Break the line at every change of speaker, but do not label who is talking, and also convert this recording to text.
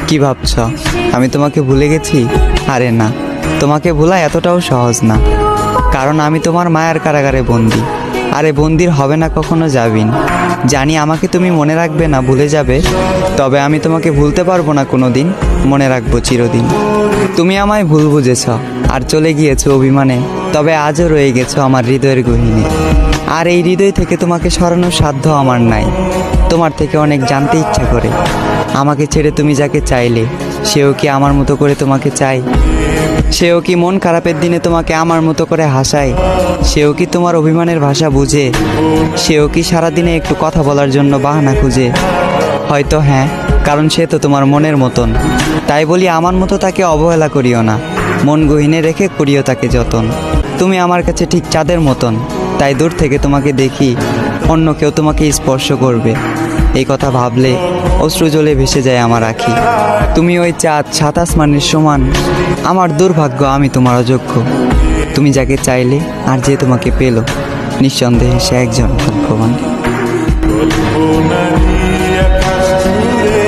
কি ভাবছ আমি তোমাকে ভুলে গেছি? আরে না, তোমাকে ভোলা এতটাও সহজ না, কারণ আমি তোমার মায়ার কারাগারে বন্দি। আরে বন্দির হবে না কখনো যাবিন। জানি আমাকে তুমি মনে রাখবে না, ভুলে যাবে, তবে আমি তোমাকে ভুলতে পারবো না কোনো দিন, মনে রাখবো চিরদিন। তুমি আমায় ভুল বুঝেছ আর চলে গিয়েছো অভিমানে, তবে আজও রয়ে গেছো আমার হৃদয়ের গহীনে। আর এই হৃদয় থেকে তোমাকে সরানোর সাধ্য আমার নাই। তোমার থেকে অনেক জানতে ইচ্ছা করে, আমাকে ছেড়ে তুমি যাকে চাইলে সেও কি আমার মতো করে তোমাকে চায়? সেও কি মন খারাপের দিনে তোমাকে আমার মতো করে হাসায়? সেও কি তোমার অভিমানের ভাষা বুঝে? সেও কি সারাদিনে একটু কথা বলার জন্য বাহানা খুঁজে? হয়তো হ্যাঁ, কারণ সে তো তোমার মনের মতন। তাই বলি আমার মতো তাকে অবহেলা করিও না, মন গহীনে রেখে করিও তাকে যতন। তুমি আমার কাছে ঠিক চাঁদের মতন, তাই দূর থেকে তোমাকে দেখি অন্য কেউ তোমাকে স্পর্শ করবে, এই কথা ভাবলে অশ্রু জলে ভেসে যায় আমার আঁখি। তুমি ওই চাঁদ, সাত আসমানের সমান, আমার দুর্ভাগ্য আমি তোমার অযোগ্য। তুমি যাকে চাইলে আর যে তোমাকে পেল, নিঃসন্দেহে সে একজন ভাগ্যবান।
কল্পনা নিয়ে আকাশ জুড়ে